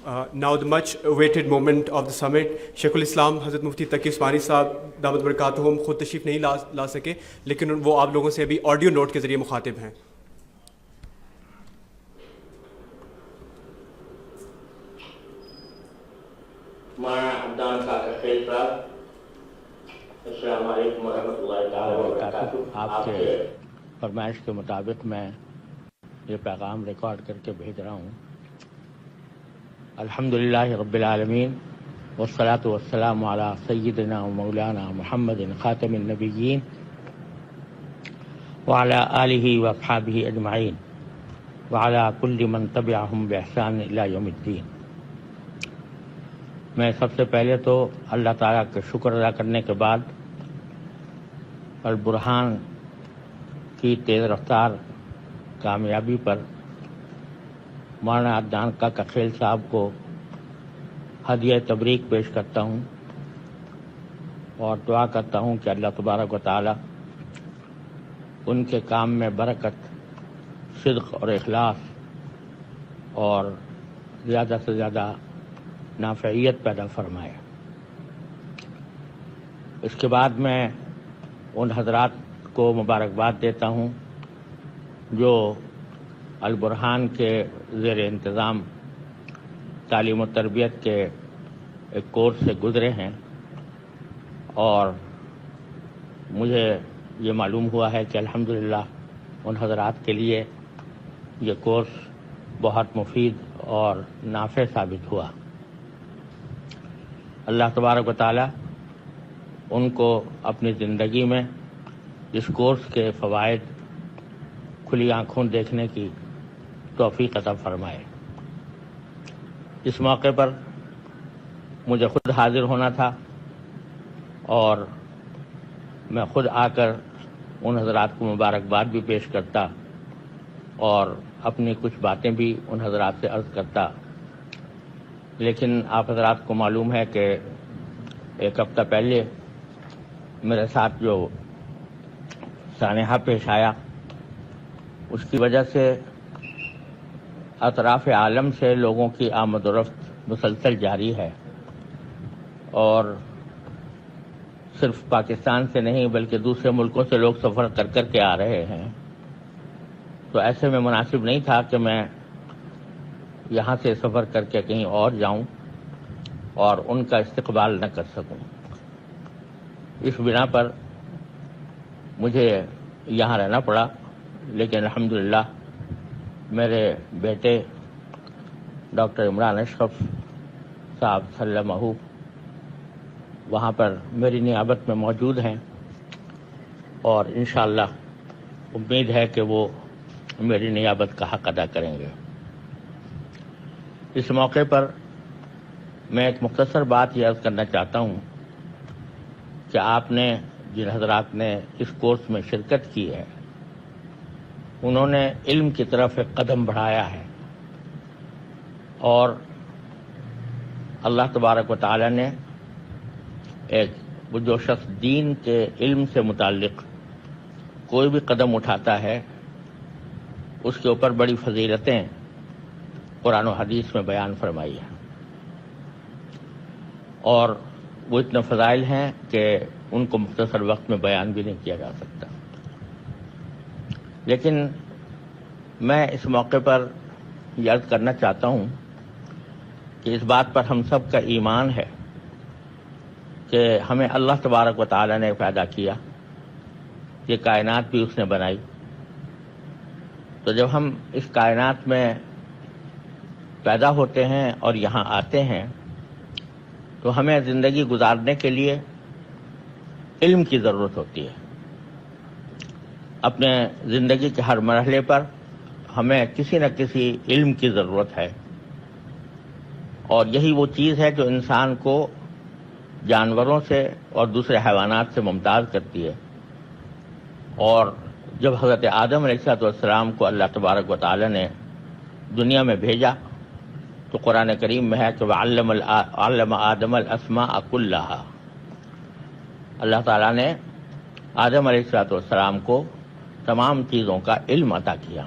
Now the much awaited moment of the summit. شیخ الاسلام حضرت مفتی تقی عثمانی صاحب دامت برکاتہم خود تشریف نہیں لا سکے، لیکن وہ آپ لوگوں سے ابھی آڈیو نوٹ کے ذریعے مخاطب ہیں. مولانا عبدان کاکر خیل صاحب، السلام علیکم ورحمۃ اللہ تعالی وبرکاتہ. آپ کے فرمائش کے مطابق میں یہ پیغام ریکارڈ کر کے بھیج رہا ہوں. الحمدللہ رب العالمین والصلاة والسلام علی سیدنا و مولانا محمد خاتم النبیین وعلی آلہ واصحابہ اجمعین وعلی کل من تبعہم بإحسان الی یوم الدین. میں سب سے پہلے تو اللہ تعالیٰ کا شکر ادا کرنے کے بعد البرہان کی تیز رفتار کامیابی پر مولانا عدنان کاکا خیل صاحب کو ہدیہ تبریک پیش کرتا ہوں اور دعا کرتا ہوں کہ اللہ تبارک و تعالی ان کے کام میں برکت، صدق اور اخلاص اور زیادہ سے زیادہ نافعیت پیدا فرمائے. اس کے بعد میں ان حضرات کو مبارکباد دیتا ہوں جو البرہان کے زیر انتظام تعلیم و تربیت کے ایک کورس سے گزرے ہیں، اور مجھے یہ معلوم ہوا ہے کہ الحمدللہ ان حضرات کے لیے یہ کورس بہت مفید اور نافع ثابت ہوا. اللہ تبارک و تعالی ان کو اپنی زندگی میں اس کورس کے فوائد کھلی آنکھوں دیکھنے کی توفیق عطا فرمائے. اس موقع پر مجھے خود حاضر ہونا تھا اور میں خود آ کر ان حضرات کو مبارکباد بھی پیش کرتا اور اپنی کچھ باتیں بھی ان حضرات سے عرض کرتا، لیکن آپ حضرات کو معلوم ہے کہ ایک ہفتہ پہلے میرے ساتھ جو سانحہ پیش آیا، اس کی وجہ سے اطراف عالم سے لوگوں کی آمد و رفت مسلسل جاری ہے، اور صرف پاکستان سے نہیں بلکہ دوسرے ملکوں سے لوگ سفر کر کر کے آ رہے ہیں. تو ایسے میں مناسب نہیں تھا کہ میں یہاں سے سفر کر کے کہیں اور جاؤں اور ان کا استقبال نہ کر سکوں. اس بنا پر مجھے یہاں رہنا پڑا، لیکن الحمدللہ میرے بیٹے ڈاکٹر عمران اشرف صاحب سلمہ وہاں پر میری نیابت میں موجود ہیں، اور انشاءاللہ امید ہے کہ وہ میری نیابت کا حق ادا کریں گے. اس موقع پر میں ایک مختصر بات یہ عرض کرنا چاہتا ہوں کہ آپ نے جن حضرات نے اس کورس میں شرکت کی ہے، انہوں نے علم کی طرف ایک قدم بڑھایا ہے، اور اللہ تبارک و تعالی نے وہ جو شخص دین کے علم سے متعلق کوئی بھی قدم اٹھاتا ہے اس کے اوپر بڑی فضیلتیں قرآن و حدیث میں بیان فرمائی ہیں، اور وہ اتنے فضائل ہیں کہ ان کو مختصر وقت میں بیان بھی نہیں کیا جا سکتا. لیکن میں اس موقع پر یہ عرض کرنا چاہتا ہوں کہ اس بات پر ہم سب کا ایمان ہے کہ ہمیں اللہ تبارک و تعالی نے پیدا کیا، یہ کائنات بھی اس نے بنائی. تو جب ہم اس کائنات میں پیدا ہوتے ہیں اور یہاں آتے ہیں تو ہمیں زندگی گزارنے کے لیے علم کی ضرورت ہوتی ہے. اپنے زندگی کے ہر مرحلے پر ہمیں کسی نہ کسی علم کی ضرورت ہے، اور یہی وہ چیز ہے جو انسان کو جانوروں سے اور دوسرے حیوانات سے ممتاز کرتی ہے. اور جب حضرت آدم علیہ السلام کو اللہ تبارک و تعالی نے دنیا میں بھیجا تو قرآن کریم میں ہے کہ وَعَلَّمَ آدَمَ الْأَسْمَاءَ كُلَّهَا، اللہ تعالیٰ نے آدم علیہ السلام کو تمام چیزوں کا علم عطا کیا.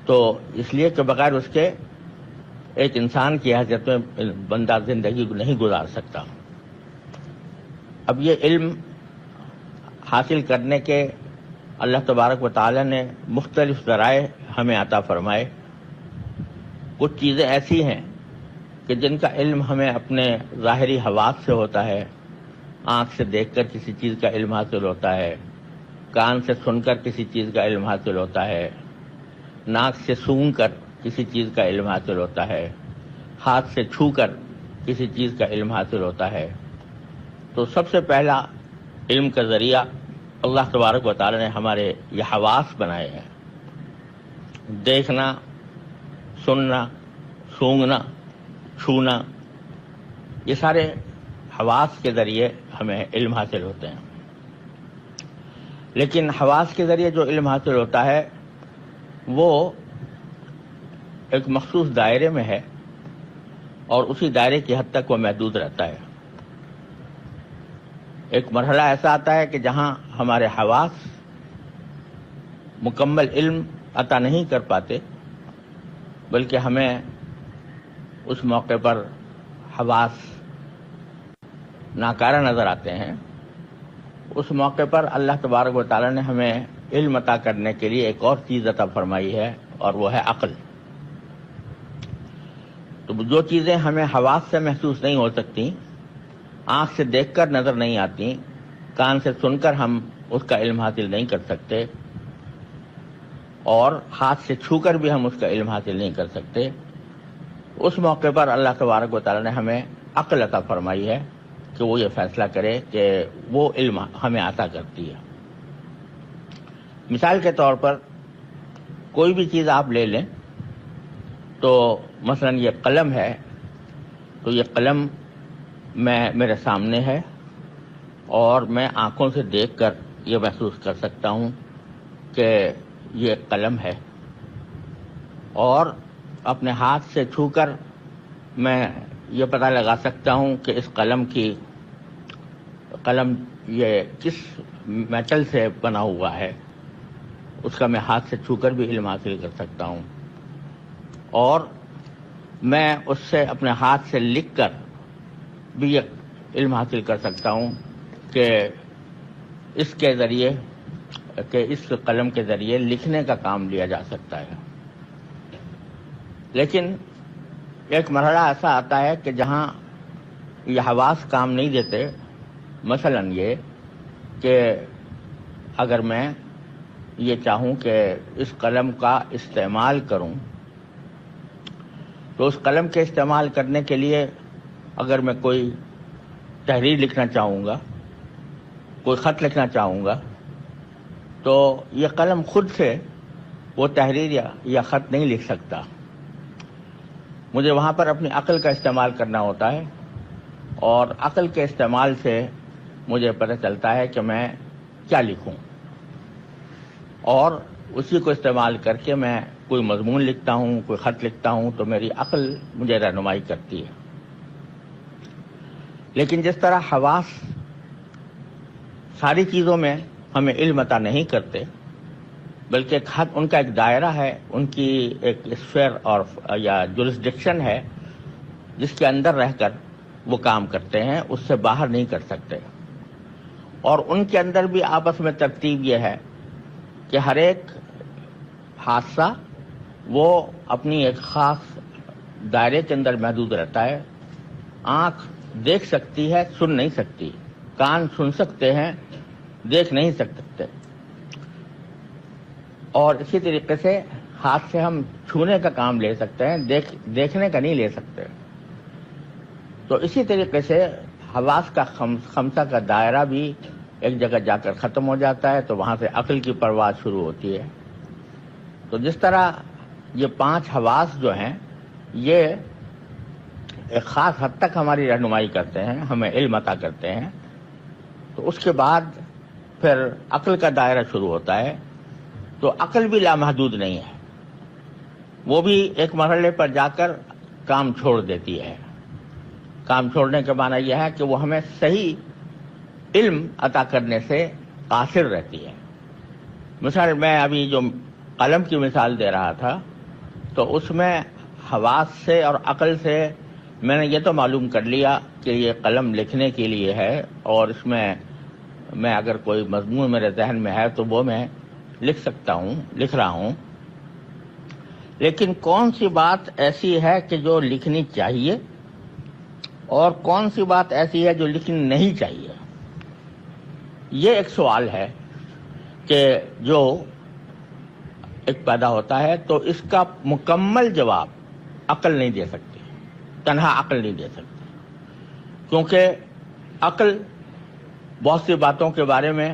تو اس لیے کہ بغیر اس کے ایک انسان کی حیثیت میں بندہ زندگی کو نہیں گزار سکتا۔ اب یہ علم حاصل کرنے کے اللہ تبارک و تعالی نے مختلف ذرائع ہمیں عطا فرمائے۔ کچھ چیزیں ایسی ہیں کہ جن کا علم ہمیں اپنے ظاہری حواس سے ہوتا ہے، آنکھ سے دیکھ کر کسی چیز کا علم حاصل ہوتا ہے، کان سے سن کر کسی چیز کا علم حاصل ہوتا ہے، ناک سے سونگھ کر کسی چیز کا علم حاصل ہوتا ہے، ہاتھ سے چھو کر کسی چیز کا علم حاصل ہوتا ہے۔ تو سب سے پہلا علم کا ذریعہ اللہ تبارک و تعالی نے ہمارے یہ حواس بنائے ہیں، دیکھنا، سننا، سونگنا، چھونا، یہ سارے حواس کے ذریعے ہمیں علم حاصل ہوتے ہیں۔ لیکن حواس کے ذریعے جو علم حاصل ہوتا ہے وہ ایک مخصوص دائرے میں ہے اور اسی دائرے کی حد تک وہ محدود رہتا ہے۔ ایک مرحلہ ایسا آتا ہے کہ جہاں ہمارے حواس مکمل علم عطا نہیں کر پاتے، بلکہ ہمیں اس موقع پر حواس ناکارہ نظر آتے ہیں۔ اس موقع پر اللہ تبارک و تعالی نے ہمیں علم عطا کرنے کے لیے ایک اور چیز عطا فرمائی ہے، اور وہ ہے عقل۔ تو جو چیزیں ہمیں حواس سے محسوس نہیں ہو سکتی، آنکھ سے دیکھ کر نظر نہیں آتی، کان سے سن کر ہم اس کا علم حاصل نہیں کر سکتے، اور ہاتھ سے چھو کر بھی ہم اس کا علم حاصل نہیں کر سکتے، اس موقع پر اللہ تبارک و تعالی نے ہمیں عقل عطا فرمائی ہے کہ وہ یہ فیصلہ کرے کہ وہ علم ہمیں عطا کرتی ہے۔ مثال کے طور پر کوئی بھی چیز آپ لے لیں، تو مثلا یہ قلم ہے، تو یہ قلم میرے سامنے ہے اور میں آنکھوں سے دیکھ کر یہ محسوس کر سکتا ہوں کہ یہ قلم ہے، اور اپنے ہاتھ سے چھو کر میں یہ پتہ لگا سکتا ہوں کہ اس قلم یہ کس میٹل سے بنا ہوا ہے، اس کا میں ہاتھ سے چھو کر بھی علم حاصل کر سکتا ہوں، اور میں اس سے اپنے ہاتھ سے لکھ کر بھی یہ علم حاصل کر سکتا ہوں کہ اس کے ذریعے کہ اس قلم کے ذریعے لکھنے کا کام لیا جا سکتا ہے۔ لیکن ایک مرحلہ ایسا آتا ہے کہ جہاں یہ حواس کام نہیں دیتے، مثلا یہ کہ اگر میں یہ چاہوں کہ اس قلم کا استعمال کروں، تو اس قلم کے استعمال کرنے کے لیے اگر میں کوئی تحریر لکھنا چاہوں گا، کوئی خط لکھنا چاہوں گا، تو یہ قلم خود سے وہ تحریر یا خط نہیں لکھ سکتا، مجھے وہاں پر اپنی عقل کا استعمال کرنا ہوتا ہے، اور عقل کے استعمال سے مجھے پتہ چلتا ہے کہ میں کیا لکھوں، اور اسی کو استعمال کر کے میں کوئی مضمون لکھتا ہوں، کوئی خط لکھتا ہوں، تو میری عقل مجھے رہنمائی کرتی ہے۔ لیکن جس طرح حواس ساری چیزوں میں ہمیں علم عطا نہیں کرتے، بلکہ ان کا ایک دائرہ ہے، ان کی ایک اسفیئر اور یا جورسڈکشن ہے جس کے اندر رہ کر وہ کام کرتے ہیں، اس سے باہر نہیں کر سکتے، اور ان کے اندر بھی آپس میں ترتیب یہ ہے کہ ہر ایک حادثہ وہ اپنی ایک خاص دائرے کے اندر محدود رہتا ہے۔ آنکھ دیکھ سکتی ہے، سن نہیں سکتی، کان سن سکتے ہیں، دیکھ نہیں سکتے، اور اسی طریقے سے ہاتھ سے ہم چھونے کا کام لے سکتے ہیں، دیکھنے کا نہیں لے سکتے۔ تو اسی طریقے سے حواس کا خمسہ کا دائرہ بھی ایک جگہ جا کر ختم ہو جاتا ہے، تو وہاں سے عقل کی پرواز شروع ہوتی ہے۔ تو جس طرح یہ 5 حواس جو ہیں، یہ ایک خاص حد تک ہماری رہنمائی کرتے ہیں، ہمیں علم عطا کرتے ہیں، تو اس کے بعد پھر عقل کا دائرہ شروع ہوتا ہے۔ تو عقل بھی لامحدود نہیں ہے، وہ بھی ایک مرحلے پر جا کر کام چھوڑ دیتی ہے۔ کام چھوڑنے کا معنی یہ ہے کہ وہ ہمیں صحیح علم عطا کرنے سے قاصر رہتی ہے۔ مثال میں ابھی جو قلم کی مثال دے رہا تھا، تو اس میں حواس سے اور عقل سے میں نے یہ تو معلوم کر لیا کہ یہ قلم لکھنے کے لیے ہے، اور اس میں اگر کوئی مضمون میرے ذہن میں ہے تو وہ میں لکھ سکتا ہوں، لکھ رہا ہوں، لیکن کون سی بات ایسی ہے کہ جو لکھنی چاہیے اور کون سی بات ایسی ہے جو لکھنی نہیں چاہیے؟ یہ ایک سوال ہے کہ جو ایک پیدا ہوتا ہے، تو اس کا مکمل جواب عقل نہیں دے سکتی، تنہا عقل نہیں دے سکتی، کیونکہ عقل بہت سی باتوں کے بارے میں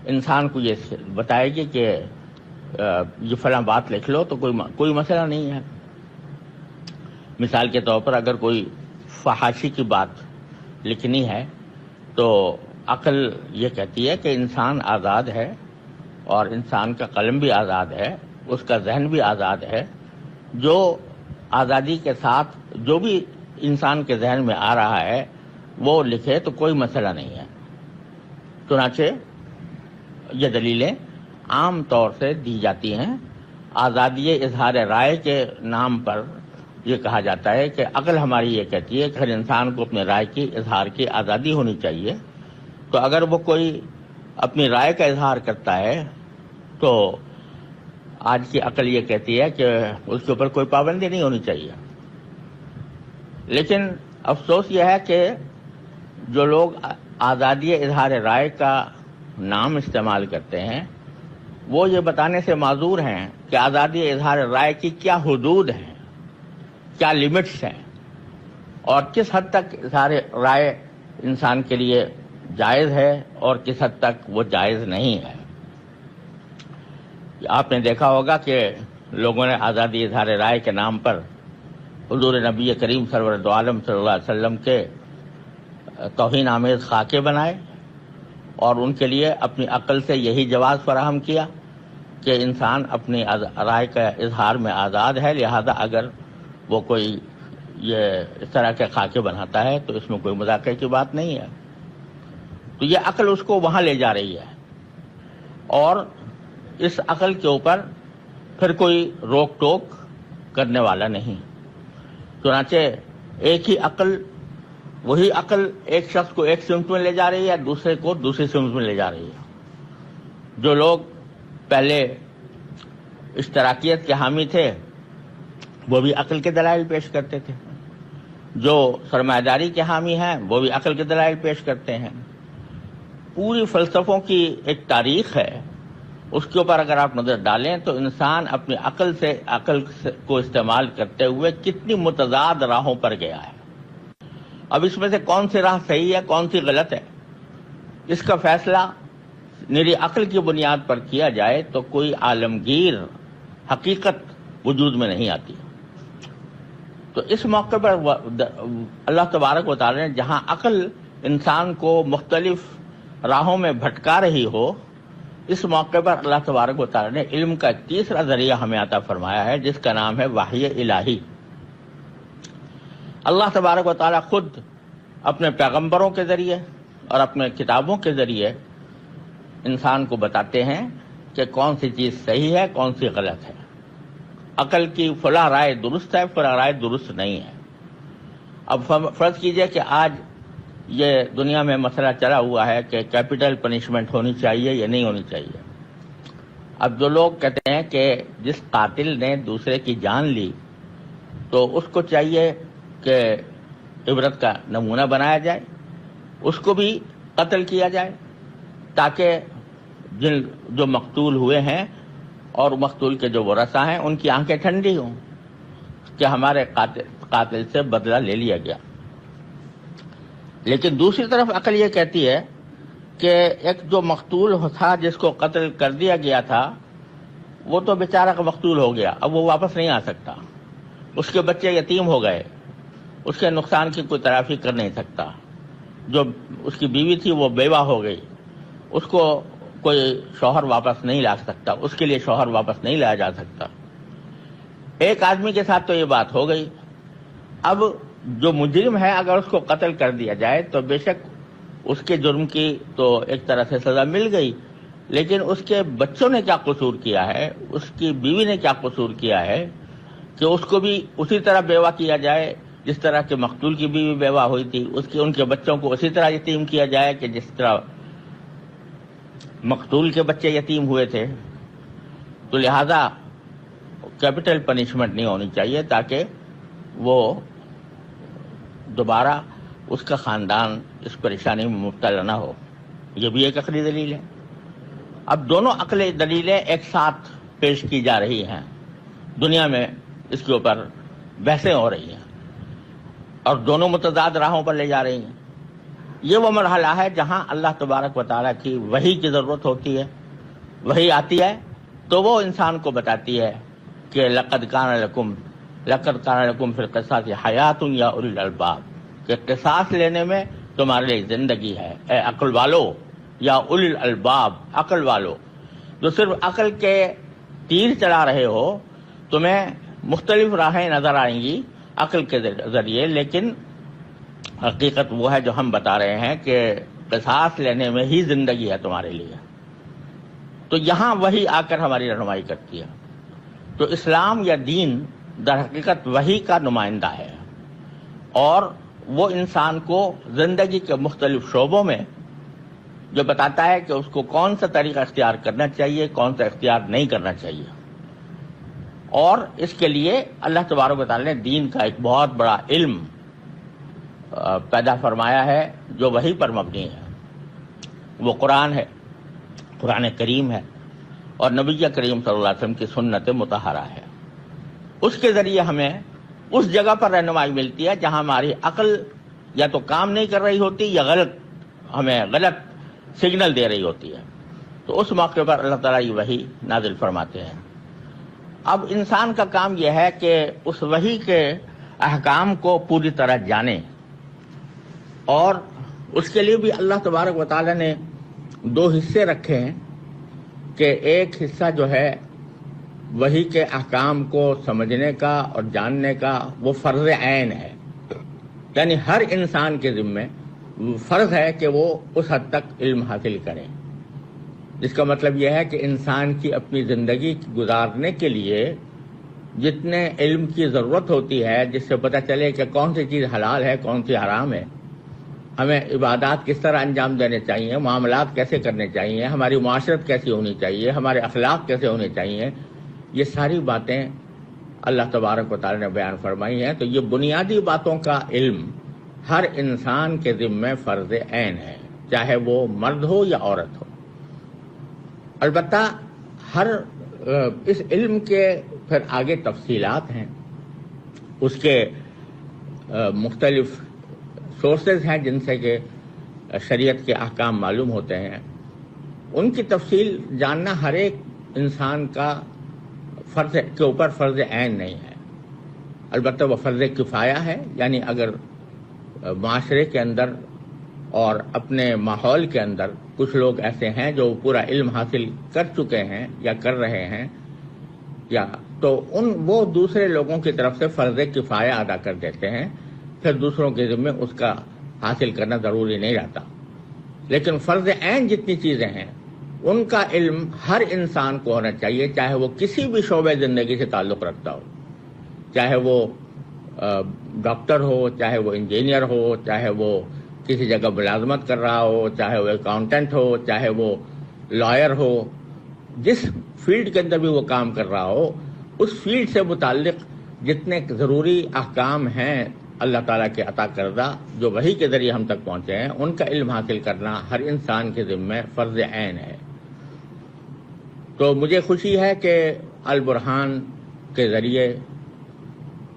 انسان کو یہ بتائے گی کہ یہ فلاں بات لکھ لو، تو کوئی مسئلہ نہیں ہے۔ مثال کے طور پر اگر کوئی فحاشی کی بات لکھنی ہے تو عقل یہ کہتی ہے کہ انسان آزاد ہے، اور انسان کا قلم بھی آزاد ہے، اس کا ذہن بھی آزاد ہے، جو آزادی کے ساتھ جو بھی انسان کے ذہن میں آ رہا ہے وہ لکھے تو کوئی مسئلہ نہیں ہے۔ چنانچہ یہ دلیلیں عام طور سے دی جاتی ہیں۔ آزادی اظہار رائے کے نام پر یہ کہا جاتا ہے کہ عقل ہماری یہ کہتی ہے کہ ہر انسان کو اپنے رائے کی اظہار کی آزادی ہونی چاہیے، تو اگر وہ کوئی اپنی رائے کا اظہار کرتا ہے تو آج کی عقل یہ کہتی ہے کہ اس کے اوپر کوئی پابندی نہیں ہونی چاہیے۔ لیکن افسوس یہ ہے کہ جو لوگ آزادی اظہار رائے کا نام استعمال کرتے ہیں وہ یہ بتانے سے معذور ہیں کہ آزادی اظہار رائے کی کیا حدود ہیں، کیا لمٹس ہیں، اور کس حد تک اظہار رائے انسان کے لیے جائز ہے اور کس حد تک وہ جائز نہیں ہے۔ آپ نے دیکھا ہوگا کہ لوگوں نے آزادی اظہار رائے کے نام پر حضور نبی کریم سرور دو عالم صلی اللہ علیہ وسلم کے توہین آمیز خاکے بنائے، اور ان کے لیے اپنی عقل سے یہی جواز فراہم کیا کہ انسان اپنی رائے کا اظہار میں آزاد ہے، لہذا اگر وہ کوئی یہ اس طرح کے خاکے بناتا ہے تو اس میں کوئی مذاکرے کی بات نہیں ہے۔ تو یہ عقل اس کو وہاں لے جا رہی ہے، اور اس عقل کے اوپر پھر کوئی روک ٹوک کرنے والا نہیں۔ چنانچہ ایک ہی عقل، وہی عقل ایک شخص کو ایک سمت میں لے جا رہی ہے، دوسرے کو دوسری سمت میں لے جا رہی ہے۔ جو لوگ پہلے اشتراکیت کے حامی تھے وہ بھی عقل کے دلائل پیش کرتے تھے، جو سرمایہ داری کے حامی ہیں وہ بھی عقل کے دلائل پیش کرتے ہیں۔ پوری فلسفوں کی ایک تاریخ ہے، اس کے اوپر اگر آپ نظر ڈالیں تو انسان اپنی عقل کو استعمال کرتے ہوئے کتنی متضاد راہوں پر گیا ہے۔ اب اس میں سے کون سی راہ صحیح ہے، کون سی غلط ہے، اس کا فیصلہ میری عقل کی بنیاد پر کیا جائے تو کوئی عالمگیر حقیقت وجود میں نہیں آتی۔ تو اس موقع پر اللہ تبارک و تعالی نے جہاں عقل انسان کو مختلف راہوں میں بھٹکا رہی ہو، اس موقع پر اللہ تبارک و تعالی نے علم کا ایک تیسرا ذریعہ ہمیں عطا فرمایا ہے، جس کا نام ہے وحی الہی۔ اللہ تبارک و تعالی خود اپنے پیغمبروں کے ذریعے اور اپنے کتابوں کے ذریعے انسان کو بتاتے ہیں کہ کون سی چیز صحیح ہے، کون سی غلط ہے۔ عقل کی فلاں رائے درست ہے، فلاں رائے درست نہیں ہے۔ اب فرض کیجئے کہ آج یہ دنیا میں مسئلہ چلا ہوا ہے کہ کیپٹل پنشمنٹ ہونی چاہیے یا نہیں ہونی چاہیے۔ اب جو لوگ کہتے ہیں کہ جس قاتل نے دوسرے کی جان لی تو اس کو چاہیے کہ عبرت کا نمونہ بنایا جائے، اس کو بھی قتل کیا جائے، تاکہ جو مقتول ہوئے ہیں اور مقتول کے جو ورثاء ہیں ان کی آنکھیں ٹھنڈی ہوں کہ ہمارے قاتل سے بدلہ لے لیا گیا۔ لیکن دوسری طرف عقل یہ کہتی ہے کہ ایک جو مقتول تھا، جس کو قتل کر دیا گیا تھا، وہ تو بیچارہ کا مقتول ہو گیا، اب وہ واپس نہیں آ سکتا، اس کے بچے یتیم ہو گئے، اس کے نقصان کی کوئی تلافی کر نہیں سکتا، جو اس کی بیوی تھی وہ بیوہ ہو گئی، اس کو کوئی شوہر واپس نہیں لا سکتا، اس کے لیے شوہر واپس نہیں لایا جا سکتا۔ ایک آدمی کے ساتھ تو یہ بات ہو گئی، اب جو مجرم ہے اگر اس کو قتل کر دیا جائے تو بے شک اس کے جرم کی تو ایک طرح سے سزا مل گئی، لیکن اس کے بچوں نے کیا قصور کیا ہے، اس کی بیوی نے کیا قصور کیا ہے کہ اس کو بھی اسی طرح بیوہ کیا جائے جس طرح کہ مقتول کی بیوی بیوہ ہوئی تھی، ان کے بچوں کو اسی طرح یتیم کیا جائے کہ جس طرح مقتول کے بچے یتیم ہوئے تھے. تو لہذا کیپٹل پنشمنٹ نہیں ہونی چاہیے تاکہ وہ دوبارہ اس کا خاندان اس پریشانی میں مبتلا نہ ہو. یہ بھی ایک عقلی دلیل ہے. اب دونوں عقلی دلیلیں ایک ساتھ پیش کی جا رہی ہیں، دنیا میں اس کے اوپر بحثیں ہو رہی ہیں اور دونوں متضاد راہوں پر لے جا رہی ہیں. یہ وہ مرحلہ ہے جہاں اللہ تبارک و تعالیٰ کی وحی کی ضرورت ہوتی ہے. وحی آتی ہے تو وہ انسان کو بتاتی ہے کہ لقد کان لکم فی القصاص حیات یا اولی الالباب، کہ قصاص لینے میں تمہارے لیے زندگی ہے اے عقل والو، یا اولی الالباب، عقل والو. جو صرف عقل کے تیر چلا رہے ہو تمہیں مختلف راہیں نظر آئیں گی عقل کے ذریعے، لیکن حقیقت وہ ہے جو ہم بتا رہے ہیں کہ قصاص لینے میں ہی زندگی ہے تمہارے لیے. تو یہاں وہی آ کر ہماری رہنمائی کرتی ہے. تو اسلام یا دین در حقیقت وہی کا نمائندہ ہے، اور وہ انسان کو زندگی کے مختلف شعبوں میں جو بتاتا ہے کہ اس کو کون سا طریقہ اختیار کرنا چاہیے، کون سا اختیار نہیں کرنا چاہیے. اور اس کے لیے اللہ تبارک و تعالیٰ نے دین کا ایک بہت بڑا علم پیدا فرمایا ہے جو وحی پر مبنی ہے. وہ قرآن ہے، قرآن کریم ہے، اور نبی کریم صلی اللہ علیہ وسلم کی سنت مطہرہ ہے. اس کے ذریعے ہمیں اس جگہ پر رہنمائی ملتی ہے جہاں ہماری عقل یا تو کام نہیں کر رہی ہوتی یا ہمیں غلط سگنل دے رہی ہوتی ہے. تو اس موقع پر اللہ تعالیٰ یہ وحی نازل فرماتے ہیں. اب انسان کا کام یہ ہے کہ اس وحی کے احکام کو پوری طرح جانے، اور اس کے لیے بھی اللہ تبارک و تعالیٰ نے دو حصے رکھے ہیں کہ ایک حصہ جو ہے وحی کے احکام کو سمجھنے کا اور جاننے کا وہ فرض عین ہے، یعنی ہر انسان کے ذمے فرض ہے کہ وہ اس حد تک علم حاصل کرے، جس کا مطلب یہ ہے کہ انسان کی اپنی زندگی گزارنے کے لیے جتنے علم کی ضرورت ہوتی ہے، جس سے پتہ چلے کہ کون سی چیز حلال ہے کون سی حرام ہے، ہمیں عبادات کس طرح انجام دینے چاہیے، معاملات کیسے کرنے چاہیے، ہماری معاشرت کیسی ہونی چاہیے، ہمارے اخلاق کیسے ہونے چاہیے، یہ ساری باتیں اللہ تبارک و تعالی نے بیان فرمائی ہیں. تو یہ بنیادی باتوں کا علم ہر انسان کے ذمہ فرض عین ہے، چاہے وہ مرد ہو یا عورت ہو. البتہ ہر اس علم کے پھر آگے تفصیلات ہیں، اس کے مختلف سورسز ہیں جن سے کہ شریعت کے احکام معلوم ہوتے ہیں. ان کی تفصیل جاننا ہر ایک انسان کا فرض کے اوپر فرض عین نہیں ہے، البتہ وہ فرض کفایہ ہے. یعنی اگر معاشرے کے اندر اور اپنے ماحول کے اندر کچھ لوگ ایسے ہیں جو پورا علم حاصل کر چکے ہیں یا کر رہے ہیں، یا تو وہ دوسرے لوگوں کی طرف سے فرض کفایہ ادا کر دیتے ہیں، پھر دوسروں کے ذمہ اس کا حاصل کرنا ضروری نہیں رہتا. لیکن فرض عین جتنی چیزیں ہیں ان کا علم ہر انسان کو ہونا چاہیے، چاہے وہ کسی بھی شعبے زندگی سے تعلق رکھتا ہو، چاہے وہ ڈاکٹر ہو، چاہے وہ انجینئر ہو، چاہے وہ کسی جگہ ملازمت کر رہا ہو، چاہے وہ اکاؤنٹنٹ ہو، چاہے وہ لائر ہو، جس فیلڈ کے اندر بھی وہ کام کر رہا ہو، اس فیلڈ سے متعلق جتنے ضروری احکام ہیں اللہ تعالیٰ کے عطا کردہ جو وحی کے ذریعے ہم تک پہنچے ہیں، ان کا علم حاصل کرنا ہر انسان کے ذمہ فرض عین ہے. تو مجھے خوشی ہے کہ البرہان کے ذریعے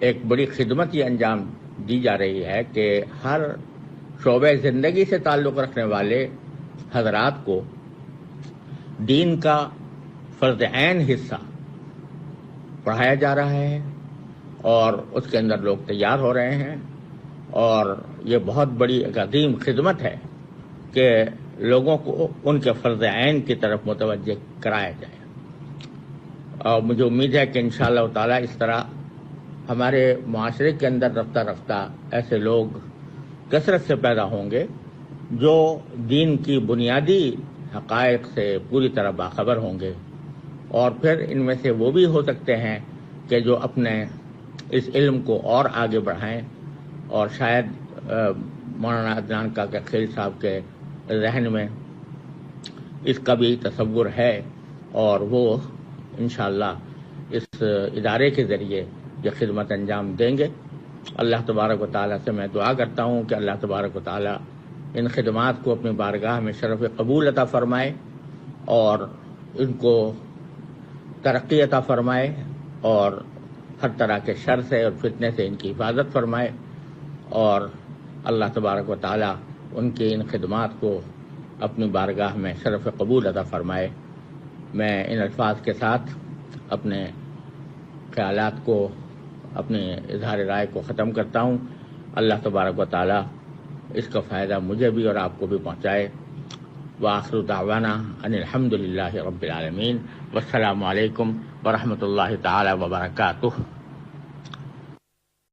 ایک بڑی خدمت یہ انجام دی جا رہی ہے کہ ہر شعبہ زندگی سے تعلق رکھنے والے حضرات کو دین کا فرض عین حصہ پڑھایا جا رہا ہے، اور اس کے اندر لوگ تیار ہو رہے ہیں. اور یہ بہت بڑی ایک عظیم خدمت ہے کہ لوگوں کو ان کے فرض عین کی طرف متوجہ کرایا جائے. اور مجھے امید ہے کہ انشاءاللہ تعالیٰ اس طرح ہمارے معاشرے کے اندر رفتہ رفتہ ایسے لوگ کثرت سے پیدا ہوں گے جو دین کی بنیادی حقائق سے پوری طرح باخبر ہوں گے. اور پھر ان میں سے وہ بھی ہو سکتے ہیں کہ جو اپنے اس علم کو اور آگے بڑھائیں، اور شاید مولانا عدنان کاکا خیل صاحب کے ذہن میں اس کا بھی تصور ہے، اور وہ انشاءاللہ اس ادارے کے ذریعے یہ خدمت انجام دیں گے۔ اللہ تبارک و تعالیٰ سے میں دعا کرتا ہوں کہ اللہ تبارک و تعالیٰ ان خدمات کو اپنی بارگاہ میں شرف قبول عطا فرمائے، اور ان کو ترقی عطا فرمائے، اور ہر طرح کے شر سے اور فتنے سے ان کی حفاظت فرمائے، اور اللہ تبارک و تعالیٰ ان کی ان خدمات کو اپنی بارگاہ میں شرف قبول عطا فرمائے۔ میں ان الفاظ کے ساتھ اپنے خیالات کو، اپنے اظہار رائے کو ختم کرتا ہوں۔ اللہ تبارک و تعالیٰ اس کا فائدہ مجھے بھی اور آپ کو بھی پہنچائے۔ وآخر دعوانا ان الحمد للہ رب العالمین، والسلام علیکم ورحمۃ اللہ تعالی وبرکاتہ۔